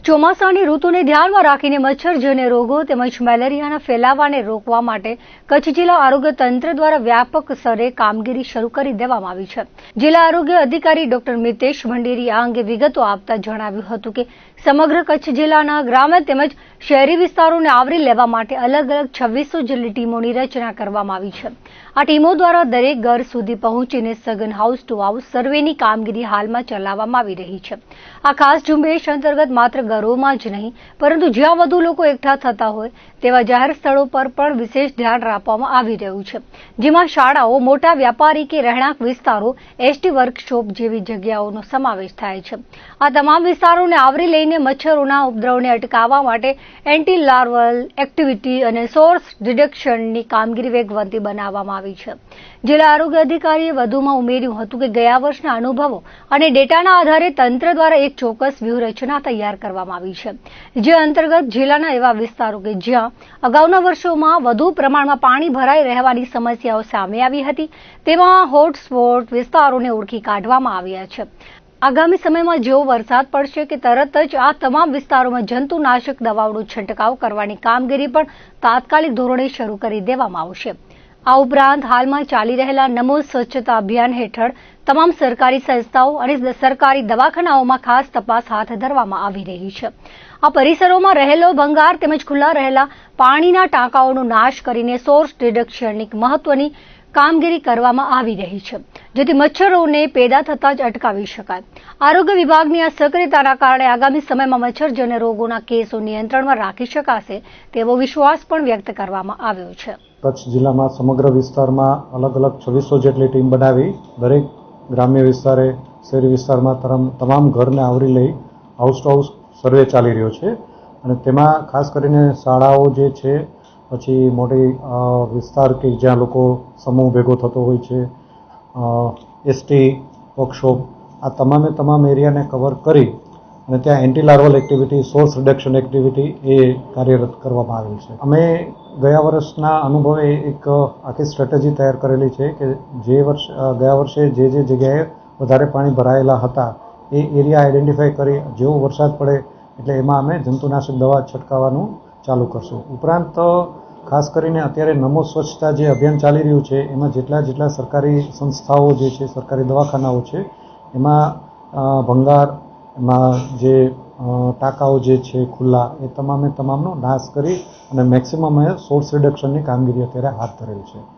ચોમાસાની ઋતુને ધ્યાનમાં રાખીને મચ્છરજન્ય રોગો તેમજ મેલેરિયાના ફેલાવાને રોકવા માટે કચ્છ જિલ્લા આરોગ્ય તંત્ર દ્વારા વ્યાપક સ્તરે કામગીરી શરૂ કરી દેવામાં આવી છે। જિલ્લા આરોગ્ય અધિકારી ડોક્ટર મિતેશ ભંડેરી આ અંગે વિગતો આપતા જણાવ્યું હતું કે સમગ્ર કચ્છ જિલ્લાના ગ્રામ્ય તેમજ શહેરી વિસ્તારોને આવરી લેવા માટે અલગ અલગ 2600 જેટલી ટીમોની રચના કરવામાં આવી છે। આ ટીમો દ્વારા દરેક ઘર સુધી પહોંચીને સઘન હાઉસ ટુ હાઉસ સર્વેની કામગીરી હાલમાં ચલાવવામાં આવી રહી છે। આ ખાસ ઝુંબેશ અંતર્ગત માત્ર ઘરોમાં જ નહીં પરંતુ જ્યાં વધુ લોકો એકઠા થતા હોય તેવા જાહેર સ્થળો પર પણ વિશેષ ધ્યાન રાખવામાં આવી રહ્યું છે, જેમાં શાળાઓ, મોટા વ્યાપારી કે રહેણાંક વિસ્તારો, એસટી વર્કશોપ જેવી જગ્યાઓનો સમાવેશ થાય છે। આ તમામ વિસ્તારોને આવરી લઈને મચ્છરોના ઉપદ્રવને અટકાવવા માટે એન્ટી લાર્વલ એક્ટિવિટી અને સોર્સ ડિટેક્શનની કામગીરી વેગવંતી બનાવવામાં આવી છે। જિલ્લા આરોગ્ય અધિકારીએ વધુમાં ઉમેર્યું હતું કે ગયા વર્ષના અનુભવો અને ડેટાના આધારે તંત્ર દ્વારા એક ચોક્કસ વ્યૂહરચના તૈયાર કરવામાં આવી છે, જે અંતર્ગત જિલ્લાના એવા વિસ્તારો કે જ્યાં અગાઉના વર્ષોમાં વધુ પ્રમાણમાં પાણી ભરાઈ રહેવાની સમસ્યાઓ સામે આવી હતી તેમાં હોટસ્પોટ વિસ્તારોને ઓળખી કાઢવામાં આવ્યા છે। આગામી સમયમાં જેવો વરસાદ પડશે કે તરત જ આ તમામ વિસ્તારોમાં જંતુનાશક દવાઓનો છંટકાવ કરવાની કામગીરી પણ તાત્કાલિક ધોરણે શરૂ કરી દેવામાં આવશે। આ ઉપરાંત હાલમાં ચાલી રહેલા નમો સ્વચ્છતા અભિયાન હેઠળ તમામ સરકારી સંસ્થાઓ અને સરકારી દવાખાનાઓમાં ખાસ તપાસ હાથ ધરવામાં આવી રહી છે। આ પરિસરોમાં રહેલો ભંગાર તેમજ ખુલ્લા રહેલા પાણીના ટાંકાઓનો નાશ કરીને સોર્સ ડિટેક્શનની મહત્વની કામગીરી કરવામાં આવી રહી છે, જેથી મચ્છરોને પેદા થતા જ અટકાવી શકાય। આરોગ્ય વિભાગની આ સક્રિયતાના કારણે આગામી સમયમાં મચ્છરજન્ય રોગોના કેસો નિયંત્રણમાં રાખી શકાશે તેવો વિશ્વાસ પણ વ્યક્ત કરવામાં આવ્યો છે। કચ્છ જિલ્લામાં સમગ્ર વિસ્તારમાં અલગ અલગ 2600 જેટલી ટીમ બનાવી દરેક ગ્રામ્ય વિસ્તારે, શહેરી વિસ્તારમાં તમામ ઘરને આવરી લઈ હાઉસ ટુ હાઉસ સર્વે ચાલી રહ્યો છે અને તેમાં ખાસ કરીને શાળાઓ જે છે, પછી મોટી વિસ્તાર કે જ્યાં લોકો સમૂહ ભેગો થતો હોય છે, એસટી વર્કશોપ, આ તમામ એરિયાને કવર કરી અને ત્યાં anti larval activity, source reduction activity એ કાર્યરત કરવામાં આવેલ છે। અમે ગયા વર્ષના અનુભવે એક આખી સ્ટ્રેટેજી તૈયાર કરેલી છે કે ગયા વર્ષે જે જગ્યાએ વધારે પાણી ભરાયેલા હતા એ એરિયા આઈડેન્ટિફાઈ કરી જેવો વરસાદ પડે એટલે એમાં અમે જંતુનાશક દવા છંટકાવવાનું ચાલુ કરશું। ઉપરાંત ખાસ કરીને અત્યારે નમો સ્વચ્છતા જે અભિયાન ચાલી રહ્યું છે એમાં જેટલા સરકારી સંસ્થાઓ જે છે, સરકારી દવાખાનાઓ છે, એમાં ભંગાર, એમાં જે ટાંકાઓ જે છે ખુલ્લા, એ તમામનો નાશ કરી અને મેક્સિમમ સોર્સ રિડક્શનની કામગીરી અત્યારે હાથ ધરેલ છે।